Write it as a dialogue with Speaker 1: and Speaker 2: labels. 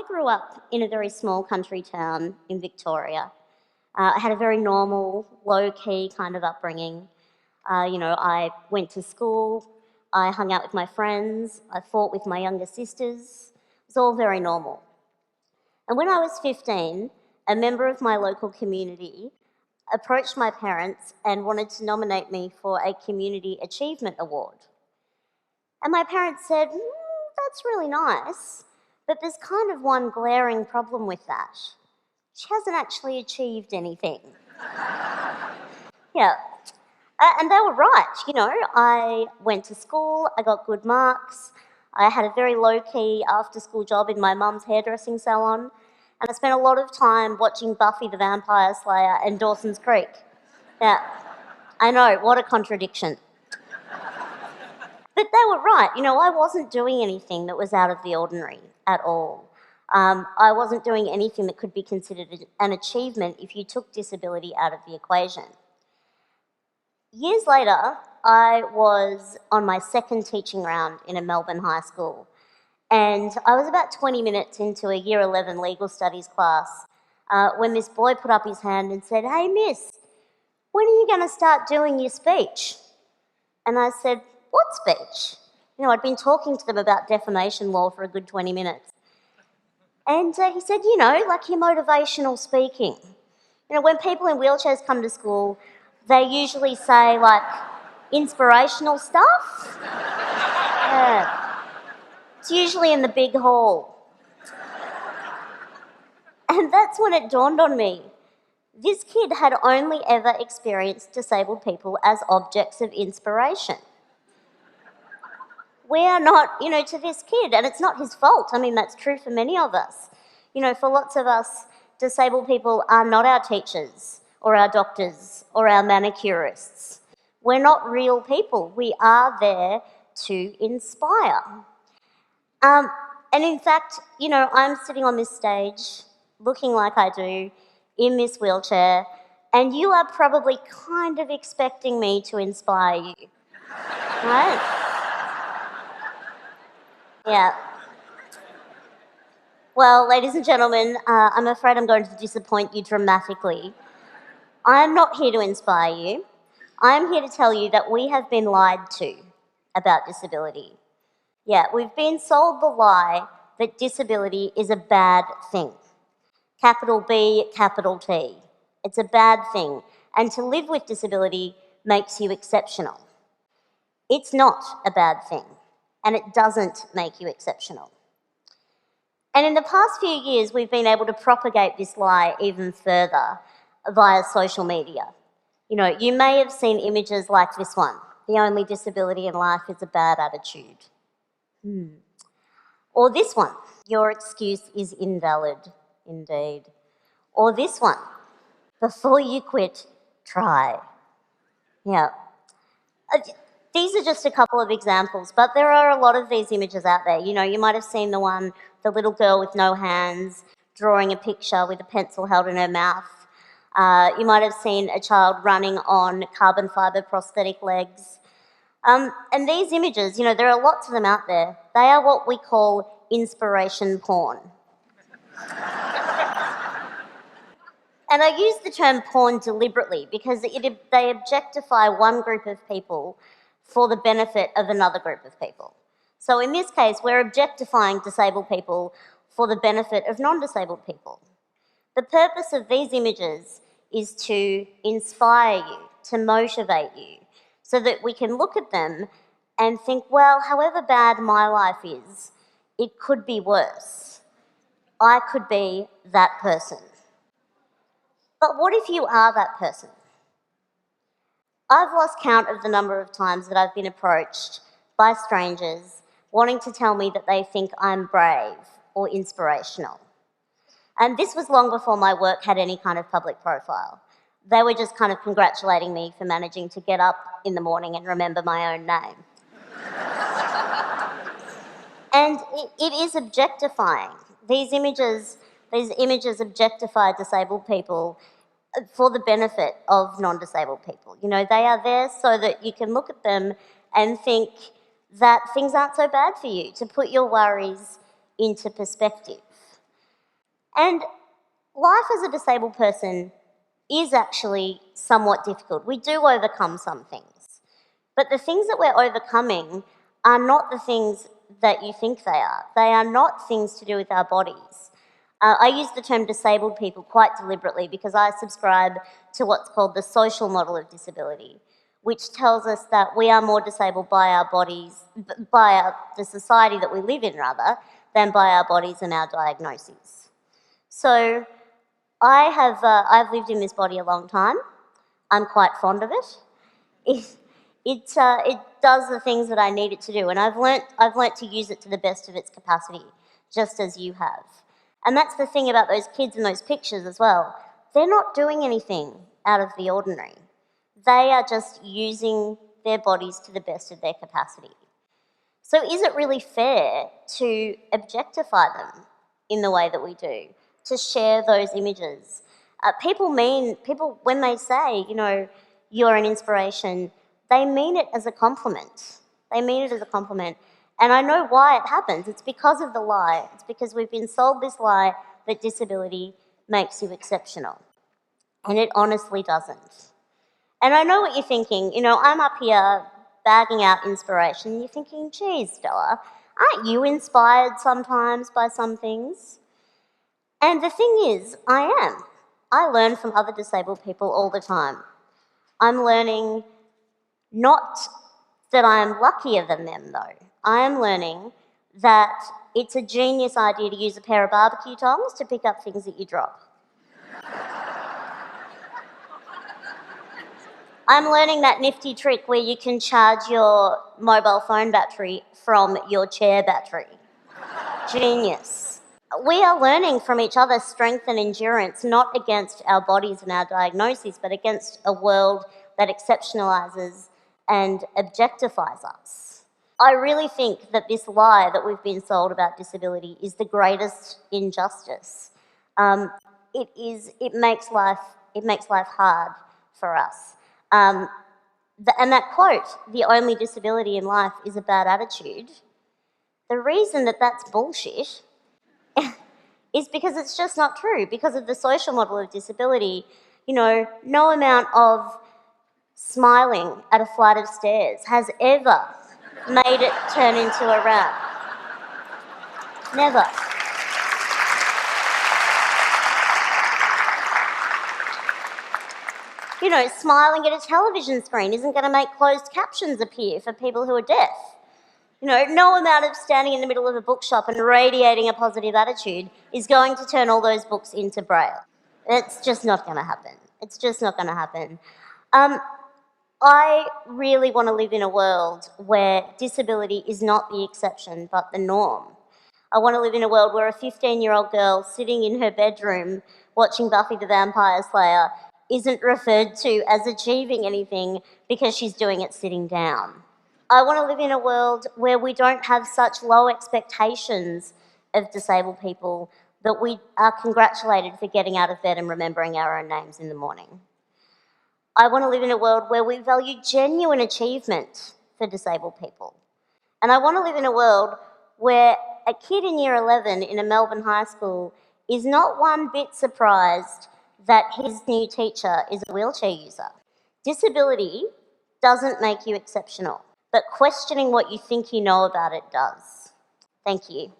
Speaker 1: I grew up in a very small country town in Victoria. I had a very normal, low-key kind of upbringing. I went to school, I hung out with my friends, I fought with my younger sisters. It was all very normal. And when I was 15, a member of my local community approached my parents and wanted to nominate me for a Community Achievement Award. And my parents said, that's really nice, but there's kind of one glaring problem with that. She hasn't actually achieved anything. Yeah. And they were right, I went to school, I got good marks, I had a very low-key after-school job in my mum's hairdressing salon, and I spent a lot of time watching Buffy the Vampire Slayer and Dawson's Creek. Yeah, I know, what a contradiction. But they were right, I wasn't doing anything that was out of the ordinary at all. I wasn't doing anything that could be considered an achievement if you took disability out of the equation. Years later, I was on my second teaching round in a Melbourne high school, and I was about 20 minutes into a Year 11 legal studies class when this boy put up his hand and said, "Hey miss, when are you going to start doing your speech?" And I said, "What speech?" I'd been talking to them about defamation law for a good 20 minutes. And he said, like your motivational speaking. When people in wheelchairs come to school, they usually say, like, inspirational stuff. Yeah. It's usually in the big hall. And that's when it dawned on me. This kid had only ever experienced disabled people as objects of inspiration. We are not, to this kid, and it's not his fault. I mean, that's true for many of us. For lots of us, disabled people are not our teachers or our doctors or our manicurists. We're not real people. We are there to inspire. And in fact, I'm sitting on this stage looking like I do in this wheelchair, and you are probably kind of expecting me to inspire you, right? Yeah. Well, ladies and gentlemen, I'm afraid I'm going to disappoint you dramatically. I'm not here to inspire you. I'm here to tell you that we have been lied to about disability. Yeah, we've been sold the lie that disability is a bad thing. Capital B, capital T. It's a bad thing. And to live with disability makes you exceptional. It's not a bad thing, and it doesn't make you exceptional. And in the past few years, we've been able to propagate this lie even further via social media. You may have seen images like this one. The only disability in life is a bad attitude. Or this one. Your excuse is invalid, indeed. Or this one. Before you quit, try. Yeah. These are just a couple of examples, but there are a lot of these images out there. You might have seen the little girl with no hands drawing a picture with a pencil held in her mouth. You might have seen a child running on carbon fibre prosthetic legs. And these images, there are lots of them out there. They are what we call inspiration porn. And I use the term porn deliberately because they objectify one group of people for the benefit of another group of people. So in this case, we're objectifying disabled people for the benefit of non-disabled people. The purpose of these images is to inspire you, to motivate you, so that we can look at them and think, well, however bad my life is, it could be worse. I could be that person. But what if you are that person? I've lost count of the number of times that I've been approached by strangers wanting to tell me that they think I'm brave or inspirational. And this was long before my work had any kind of public profile. They were just kind of congratulating me for managing to get up in the morning and remember my own name. And it is objectifying. These images objectify disabled people for the benefit of non-disabled people. They are there so that you can look at them and think that things aren't so bad for you, to put your worries into perspective. And life as a disabled person is actually somewhat difficult. We do overcome some things. But the things that we're overcoming are not the things that you think they are. They are not things to do with our bodies. I use the term disabled people quite deliberately because I subscribe to what's called the social model of disability, which tells us that we are more disabled by our bodies, the society that we live in rather, than by our bodies and our diagnoses. So I've lived in this body a long time. I'm quite fond of it. It does the things that I need it to do, and I've learnt to use it to the best of its capacity, just as you have. And that's the thing about those kids in those pictures as well. They're not doing anything out of the ordinary. They are just using their bodies to the best of their capacity. So is it really fair to objectify them in the way that we do, to share those images? People, when they say, you're an inspiration, they mean it as a compliment. They mean it as a compliment. And I know why it happens. It's because of the lie. It's because we've been sold this lie that disability makes you exceptional. And it honestly doesn't. And I know what you're thinking. I'm up here bagging out inspiration. You're thinking, geez, Stella, aren't you inspired sometimes by some things? And the thing is, I am. I learn from other disabled people all the time. I'm learning not that I'm luckier than them, though. I am learning that it's a genius idea to use a pair of barbecue tongs to pick up things that you drop. I'm learning that nifty trick where you can charge your mobile phone battery from your chair battery. Genius. We are learning from each other strength and endurance, not against our bodies and our diagnoses, but against a world that exceptionalizes and objectifies us. I really think that this lie that we've been sold about disability is the greatest injustice. It makes life hard for us. And that quote, "the only disability in life is a bad attitude," the reason that that's bullshit is because it's just not true. Because of the social model of disability, no amount of smiling at a flight of stairs has ever made it turn into a rap. Never. Smiling at a television screen isn't going to make closed captions appear for people who are deaf. No amount of standing in the middle of a bookshop and radiating a positive attitude is going to turn all those books into Braille. It's just not going to happen. It's just not going to happen. I really want to live in a world where disability is not the exception but the norm. I want to live in a world where a 15-year-old girl sitting in her bedroom watching Buffy the Vampire Slayer isn't referred to as achieving anything because she's doing it sitting down. I want to live in a world where we don't have such low expectations of disabled people that we are congratulated for getting out of bed and remembering our own names in the morning. I want to live in a world where we value genuine achievement for disabled people. And I want to live in a world where a kid in year 11 in a Melbourne high school is not one bit surprised that his new teacher is a wheelchair user. Disability doesn't make you exceptional, but questioning what you think you know about it does. Thank you.